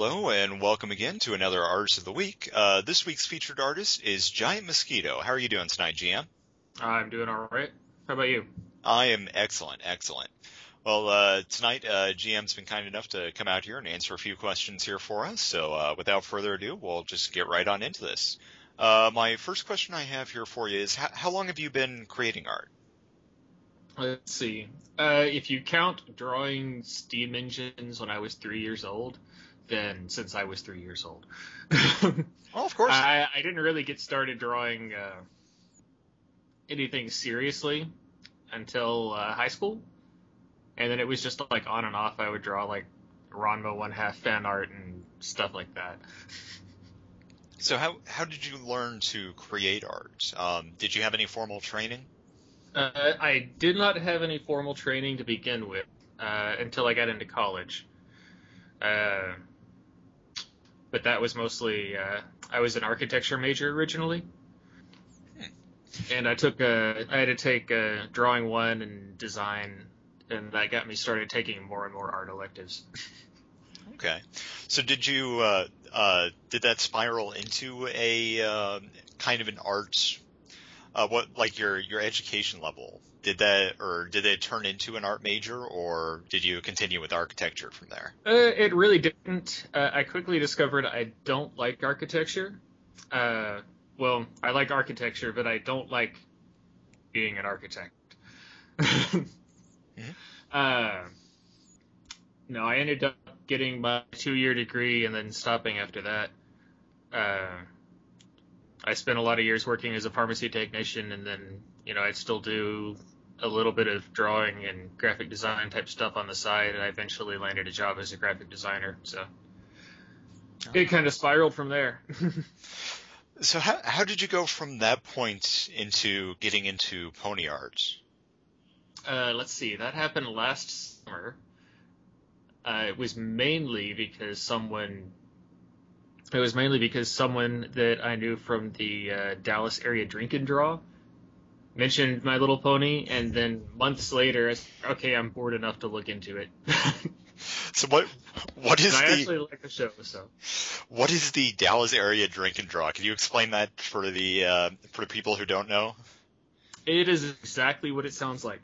hello, and welcome again to another Artist of the Week. This week's featured artist is GiantMosquito. How are you doing tonight, GM? I'm doing all right. How about you? I am excellent. Tonight, GM's been kind enough to come out here and answer a few questions here for us. So without further ado, we'll just get right on into this. My first question I have here for you is, how long have you been creating art? Let's see. If you count drawing steam engines when I was 3 years old, then since I was 3 years old. Oh, of course. I didn't really get started drawing anything seriously until high school. And then it was just like on and off. I would draw like Ranma 1/2 fan art and stuff like that. So how did you learn to create art? Did you have any formal training? I did not have any formal training to begin with until I got into college. But that was mostly, I was an architecture major originally. And I had to take drawing 1 and design, and that got me started taking more and more art electives. Okay. So did you, did that spiral into a kind of an art, like your education level? Did it turn into an art major, or did you continue with architecture from there? It really didn't. I quickly discovered I don't like architecture. Well, I like architecture, but I don't like being an architect. Mm-hmm. No, I ended up getting my 2-year degree and then stopping after that. I spent a lot of years working as a pharmacy technician, and then, I'd still do a little bit of drawing and graphic design type stuff on the side, and I eventually landed a job as a graphic designer, so it kind of spiraled from there. So how did you go from that point into getting into pony art? Let's see, that happened last summer. It was mainly because someone that I knew from the Dallas area drink and draw mentioned My Little Pony, and then months later, I said, okay, I'm bored enough to look into it. So what is I actually like the show, so. What is the Dallas area drink and draw? Can you explain that for the people who don't know? It is exactly what it sounds like.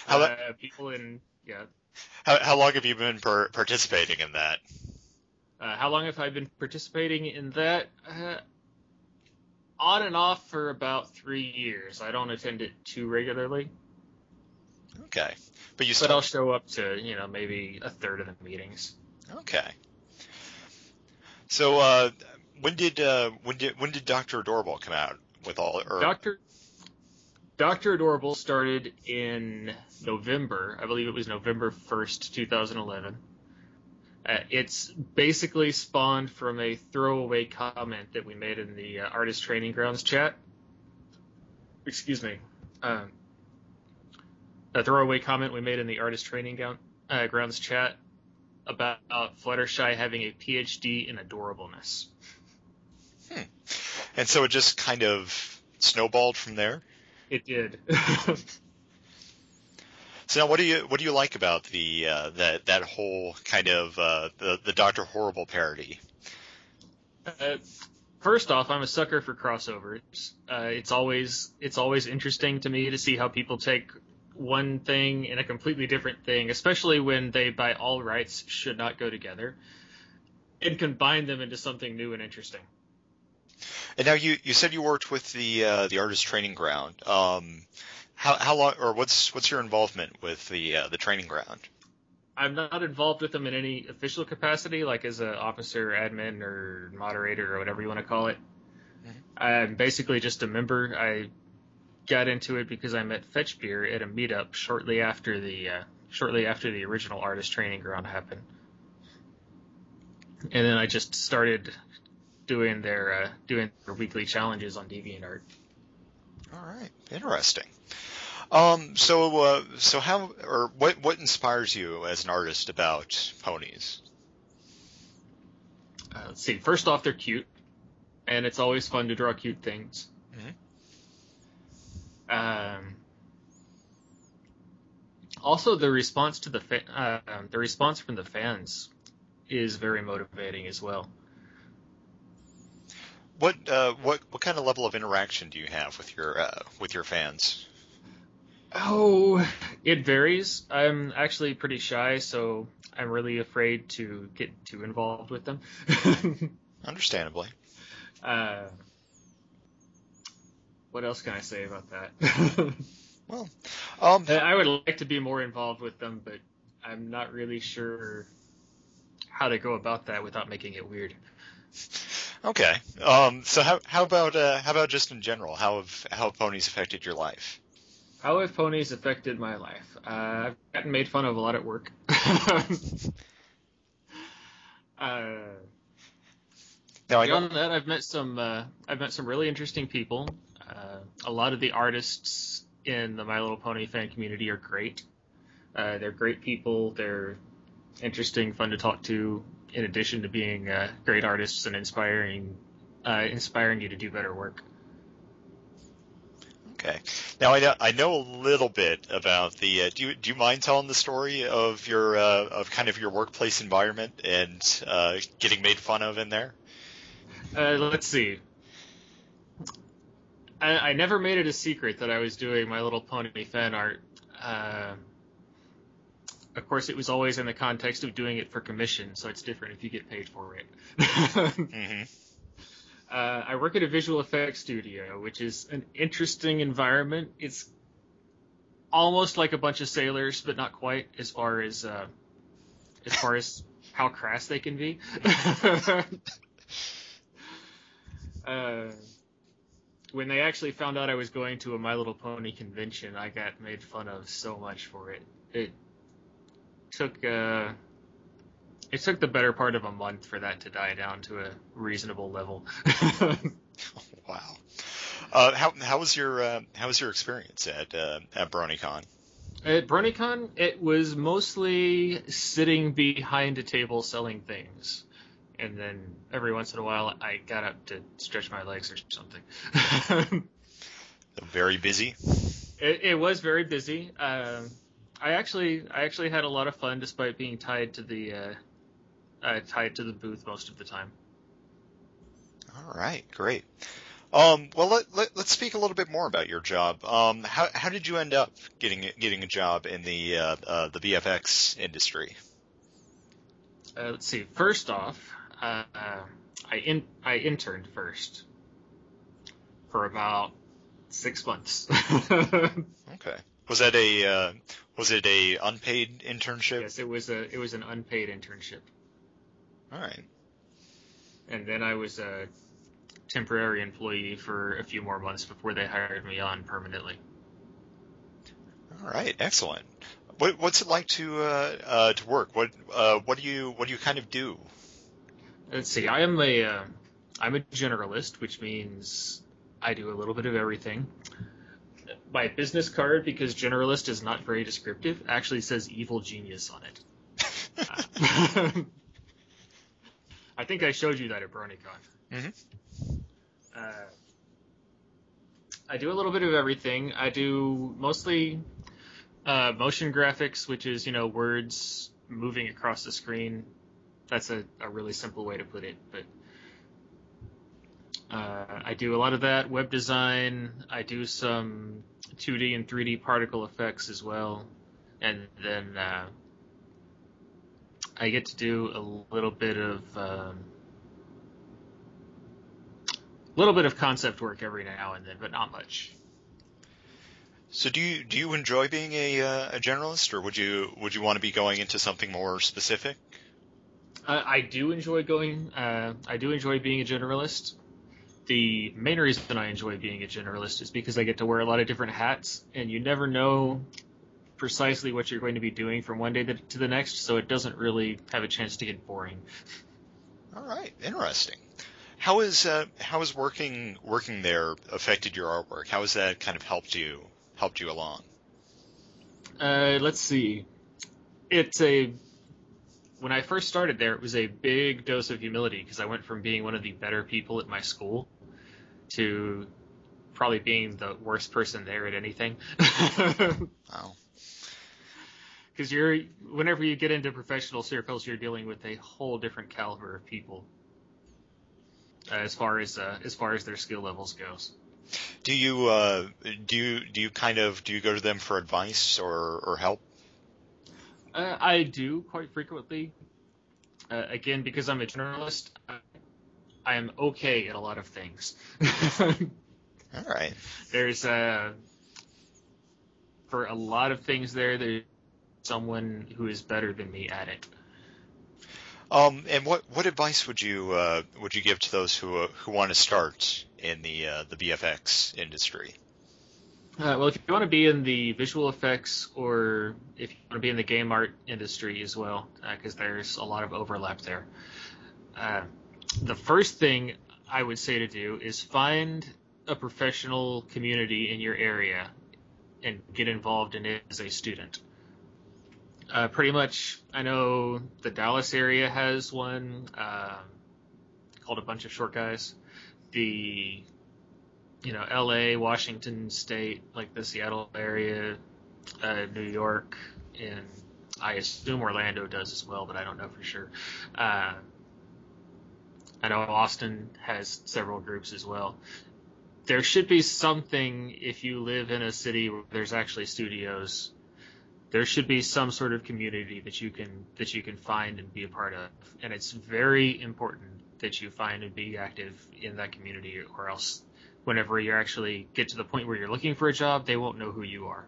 How long have you been participating in that? How long have I been participating in that? On and off for about 3 years. I don't attend it too regularly. Okay, but I'll show up to maybe a third of the meetings. Okay. So when did Dr. Adorable come out with all? Dr. Adorable started in November. I believe it was November 1st, 2011. It's basically spawned from a throwaway comment that we made in the Artist Training Grounds chat. Excuse me. A throwaway comment we made in the Artist Training Grounds chat about Fluttershy having a PhD in adorableness. And so it just kind of snowballed from there? It did. So now, what do you like about the that whole kind of the Dr. Horrible parody? First off, I'm a sucker for crossovers. It's always interesting to me to see how people take one thing and a completely different thing, especially when they, by all rights, should not go together, and combine them into something new and interesting. And now you said you worked with the Artist Training Ground. How long, or what's your involvement with the training ground? I'm not involved with them in any official capacity, like as an officer, admin, or moderator, or whatever you want to call it. Mm-hmm. I'm basically just a member. I got into it because I met Fetchbeer at a meetup shortly after the original Artist Training Ground happened, and then I just started doing their weekly challenges on DeviantArt. All right, interesting. So how, or what inspires you as an artist about ponies? Let's see. First off, they're cute, and it's always fun to draw cute things. Mm-hmm. Also, the response to the response from the fans is very motivating as well. What kind of level of interaction do you have with your fans? Oh, it varies. I'm actually pretty shy, so I'm really afraid to get too involved with them. Understandably. uh, what else can I say about that? Well, I would like to be more involved with them, but I'm not really sure how to go about that without making it weird. okay. So how about just in general? How have ponies affected your life? How have ponies affected my life? I've gotten made fun of a lot at work. uh, Now I know. Beyond that, I've met some really interesting people. A lot of the artists in the My Little Pony fan community are great. They're great people. They're interesting, fun to talk to. In addition to being great artists and inspiring you to do better work. Okay. Now I know a little bit about the. Do you mind telling the story of your of kind of your workplace environment and getting made fun of in there? Let's see. I never made it a secret that I was doing My Little Pony fan art. Uh, of course, it was always in the context of doing it for commission, so it's different if you get paid for it. Mm-hmm. I work at a visual effects studio, which is an interesting environment. It's almost like a bunch of sailors, but not quite as far as how crass they can be. uh, when they actually found out I was going to a My Little Pony convention, I got made fun of so much for it. Took uh, it took the better part of a month for that to die down to a reasonable level. Wow. How was your experience at BronyCon? At BronyCon, it was mostly sitting behind a table selling things. And then every once in a while, I got up to stretch my legs or something. Very busy. It was very busy. I actually had a lot of fun despite being tied to the booth most of the time. All right, great. Well, let's speak a little bit more about your job. How did you end up getting a job in the VFX industry? Let's see. First off, I interned first for about 6 months. Okay. Was it a unpaid internship? Yes, it was an unpaid internship. All right. And then I was a temporary employee for a few more months before they hired me on permanently. All right. Excellent. What's it like to work? What do you kind of do? Let's see. I'm a generalist, which means I do a little bit of everything. My business card, because generalist is not very descriptive, actually says evil genius on it. I think I showed you that at BronyCon. Mm-hmm. I do a little bit of everything. I do mostly motion graphics, which is, words moving across the screen. That's a really simple way to put it. But I do a lot of that. Web design. I do some 2D and 3D particle effects as well. And then I get to do a little bit of concept work every now and then, but not much. So do you enjoy being a generalist, or would you want to be going into something more specific? I do enjoy I do enjoy being a generalist. The main reason I enjoy being a generalist is because I get to wear a lot of different hats, and you never know precisely what you're going to be doing from one day to the next, so it doesn't really have a chance to get boring. All right, interesting. How is working there affected your artwork? How has that kind of helped you along? Let's see. When I first started there, it was a big dose of humility because I went from being one of the better people at my school to probably being the worst person there at anything. Wow. Because whenever you get into professional circles, you're dealing with a whole different caliber of people as far as their skill levels goes. Do you go to them for advice or help? I do quite frequently. Again, because I'm a generalist, I am okay at a lot of things. All right. There's for a lot of things there's someone who is better than me at it. And what advice would you give to those who want to start in the VFX industry? Well, if you want to be in the visual effects, or if you want to be in the game art industry as well, because there's a lot of overlap there. The first thing I would say to do is find a professional community in your area and get involved in it as a student. Pretty much, I know the Dallas area has one called A Bunch of Short Guys. The LA, Washington State, like the Seattle area, New York, and I assume Orlando does as well, but I don't know for sure. I know Austin has several groups as well. There should be something if you live in a city where there's actually studios. There should be some sort of community that you can find and be a part of, and it's very important that you find and be active in that community, or else whenever you actually get to the point where you're looking for a job, they won't know who you are.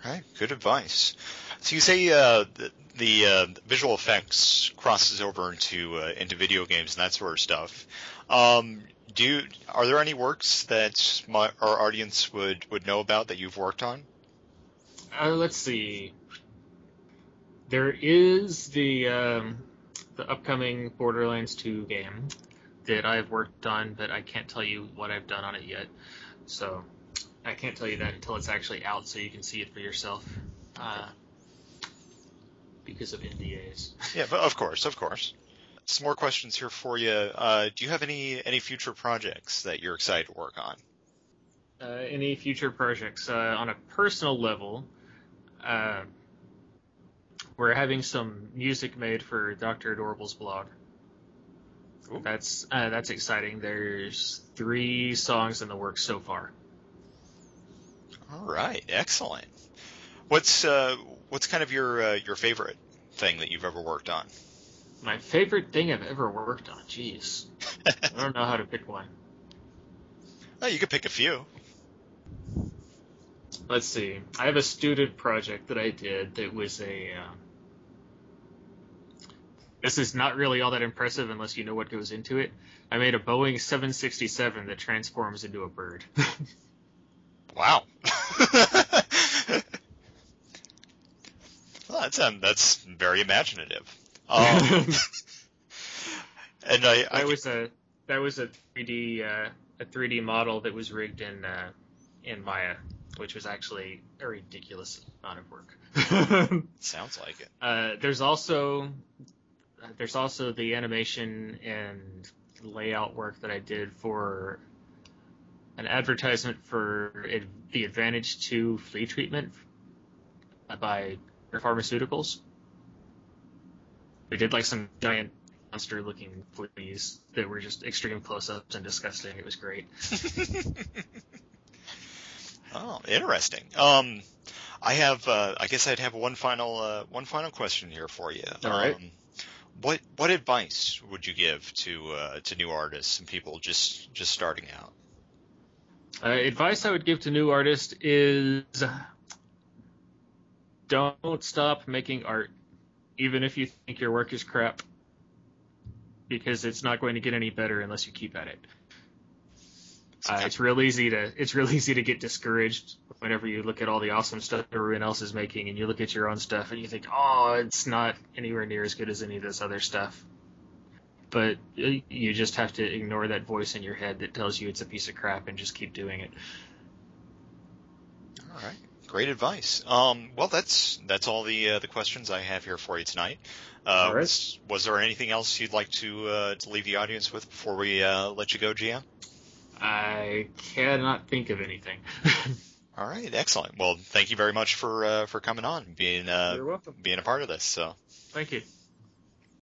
All right, good advice. So you say the visual effects crosses over into video games and that sort of stuff. Are there any works that our audience would know about that you've worked on? Let's see. There is the upcoming Borderlands 2 game that I've worked on, but I can't tell you what I've done on it yet. So I can't tell you that until it's actually out, so you can see it for yourself. Because of NDAs. Yeah, but of course. Some more questions here for you. Do you have any future projects that you're excited to work on? Any future projects? On a personal level, we're having some music made for Dr. Adorable's blog. Ooh. That's exciting. There's 3 songs in the works so far. All right, excellent. What's kind of your favorite thing that you've ever worked on? My favorite thing I've ever worked on? Jeez. I don't know how to pick one. Oh, you could pick a few. Let's see. I have a student project that I did that was this is not really all that impressive unless you know what goes into it. I made a Boeing 767 that transforms into a bird. Wow. Well, that's very imaginative. And that was a 3D model that was rigged in Maya, which was actually a ridiculous amount of work. Sounds like it. There's also the animation and layout work that I did for an advertisement for the Advantage 2 flea treatment by Pharmaceuticals. We did like some giant monster-looking fleas that were just extreme close-ups and disgusting. It was great. Oh, interesting. I guess I'd have one final question here for you. All right. What advice would you give to new artists and people just starting out? Advice I would give to new artists is don't stop making art, even if you think your work is crap, because it's not going to get any better unless you keep at it. It's real easy to get discouraged whenever you look at all the awesome stuff everyone else is making, and you look at your own stuff and you think, oh, it's not anywhere near as good as any of this other stuff. But you just have to ignore that voice in your head that tells you it's a piece of crap and just keep doing it. All right. Great advice. Well, that's all the questions I have here for you tonight. All right. Was there anything else you'd like to leave the audience with before we let you go, Gian? I cannot think of anything. All right, excellent. Well, thank you very much for coming on, You're welcome. being a part of this. So. Thank you.